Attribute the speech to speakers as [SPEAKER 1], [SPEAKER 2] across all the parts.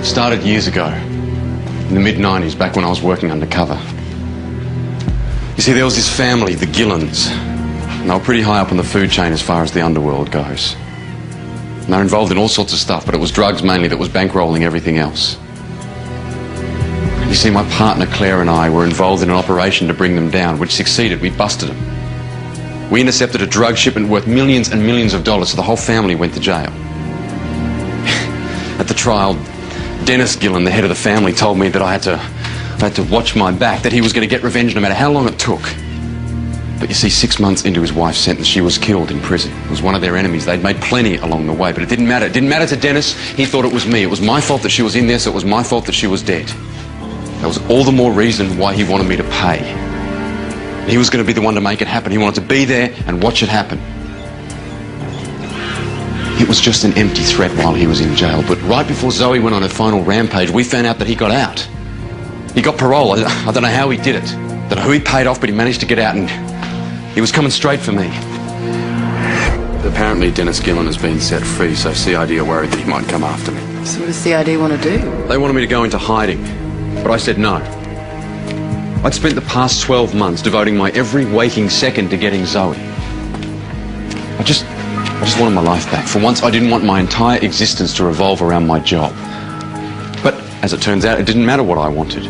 [SPEAKER 1] Started years ago, in the mid-90s, back when I was working undercover. You see, there was this family, the Gillans, and they were pretty high up on the food chain as far as the underworld goes. And they were involved in all sorts of stuff, but it was drugs mainly that was bankrolling everything else. You see, my partner Claire and I were involved in an operation to bring them down, which succeeded. We busted them. We intercepted a drug shipment worth millions and millions of dollars, so the whole family went to jail. At the trial, Dennis Gillen, the head of the family, told me that I had to watch my back, that he was going to get revenge no matter how long it took. But you see, 6 months into his wife's sentence, she was killed in prison. It was one of their enemies. They'd made plenty along the way, but it didn't matter. It didn't matter to Dennis. He thought it was me. It was my fault that she was in there, so it was my fault that she was dead. That was all the more reason why he wanted me to pay. He was going to be the one to make it happen. He wanted to be there and watch it happen. It was just an empty threat while he was in jail, but right before Zoe went on her final rampage, we found out that he got out. He got parole. I don't know how he did it. I don't know who he paid off, but he managed to get out, and he was coming straight for me. Apparently Dennis Gillen has been set free, so CID are worried that he might come after me.
[SPEAKER 2] So what does CID want to do?
[SPEAKER 1] They wanted me to go into hiding, but I said no. I'd spent the past 12 months devoting my every waking second to getting Zoe. I just wanted my life back. For once, I didn't want my entire existence to revolve around my job. But as it turns out, it didn't matter what I wanted.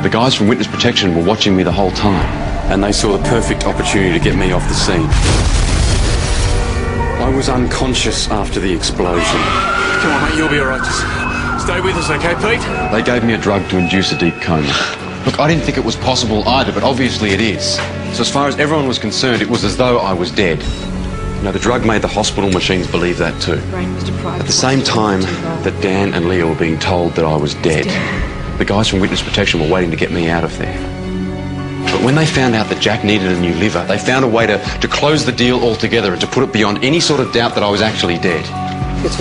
[SPEAKER 1] The guys from Witness Protection were watching me the whole time, and they saw the perfect opportunity to get me off the scene. I was unconscious after the explosion.
[SPEAKER 3] Come on, mate, you'll be all right. Just stay with us, okay, Pete?
[SPEAKER 1] They gave me a drug to induce a deep coma. Look, I didn't think it was possible either, but obviously it is. So as far as everyone was concerned, it was as though I was dead. You know, the drug made the hospital machines believe that too. At the same time that Dan and Leah were being told that I was dead, the guys from Witness Protection were waiting to get me out of there. But when they found out that Jack needed a new liver, they found a way to close the deal altogether and to put it beyond any sort of doubt that I was actually dead.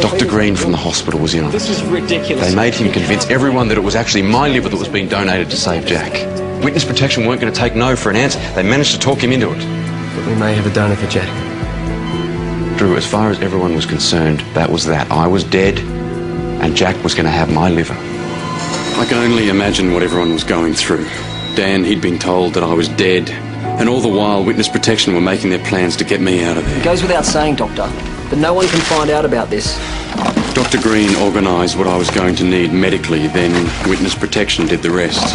[SPEAKER 1] Dr. Green from the hospital was in on it.
[SPEAKER 3] This is ridiculous.
[SPEAKER 1] They made him convince everyone that it was actually my liver that was being donated to save Jack. Witness Protection weren't going to take no for an answer. They managed to talk him into it.
[SPEAKER 4] But we may have a donor for Jack.
[SPEAKER 1] Drew, as far as everyone was concerned, that was that. I was dead, and Jack was going to have my liver. I can only imagine what everyone was going through. Dan, he'd been told that I was dead, and all the while, Witness Protection were making their plans to get me out of there.
[SPEAKER 4] It goes without saying, Doctor, but no one can find out about this.
[SPEAKER 1] Dr. Green organised what I was going to need medically, then Witness Protection did the rest.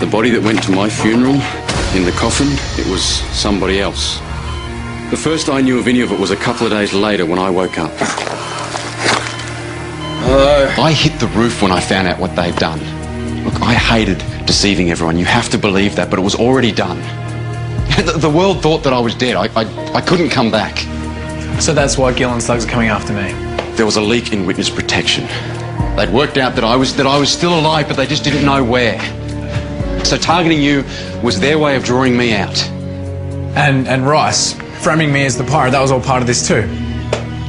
[SPEAKER 1] The body that went to my funeral, in the coffin, it was somebody else. The first I knew of any of it was a couple of days later when I woke up. I hit the roof when I found out what they'd done. Look, I hated deceiving everyone. You have to believe that, but it was already done. The world thought that I was dead. I couldn't come back.
[SPEAKER 5] So that's why Gillen's thugs are coming after me.
[SPEAKER 1] There was a leak in Witness Protection. They'd worked out that I was still alive, but they just didn't know where. So targeting you was their way of drawing me out.
[SPEAKER 5] And Rice, framing me as the pirate, that was all part of this too.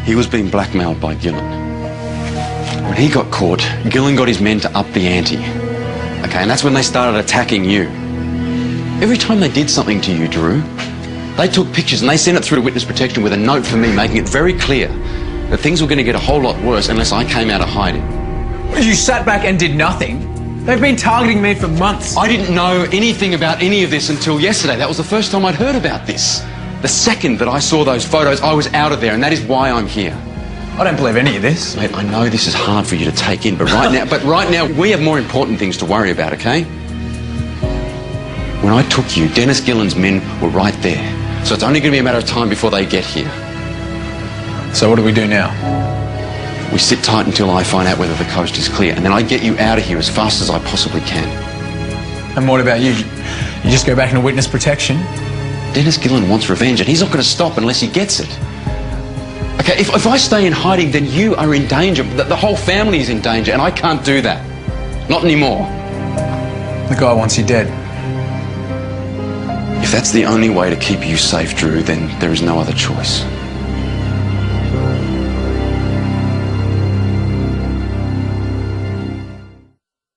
[SPEAKER 1] He was being blackmailed by Gillen. When he got caught, Gillen got his men to up the ante. Okay, and that's when they started attacking you. Every time they did something to you, Drew, they took pictures and they sent it through to Witness Protection with a note for me, making it very clear that things were going to get a whole lot worse unless I came out of hiding.
[SPEAKER 5] You sat back and did nothing? They've been targeting me for months.
[SPEAKER 1] I didn't know anything about any of this until yesterday. That was the first time I'd heard about this. The second that I saw those photos, I was out of there, and that is why I'm here.
[SPEAKER 5] I don't believe any of this.
[SPEAKER 1] Mate, I know this is hard for you to take in, but right now, we have more important things to worry about, okay? When I took you, Dennis Gillen's men were right there. So it's only going to be a matter of time before they get here.
[SPEAKER 5] So what do we do now?
[SPEAKER 1] We sit tight until I find out whether the coast is clear, and then I get you out of here as fast as I possibly can.
[SPEAKER 5] And what about you? You just go back into Witness Protection?
[SPEAKER 1] Dennis Gillen wants revenge, and he's not going to stop unless he gets it. Okay, if I stay in hiding, then you are in danger. The whole family is in danger, and I can't do that. Not anymore.
[SPEAKER 5] The guy wants you dead.
[SPEAKER 1] If that's the only way to keep you safe, Drew, then there is no other choice.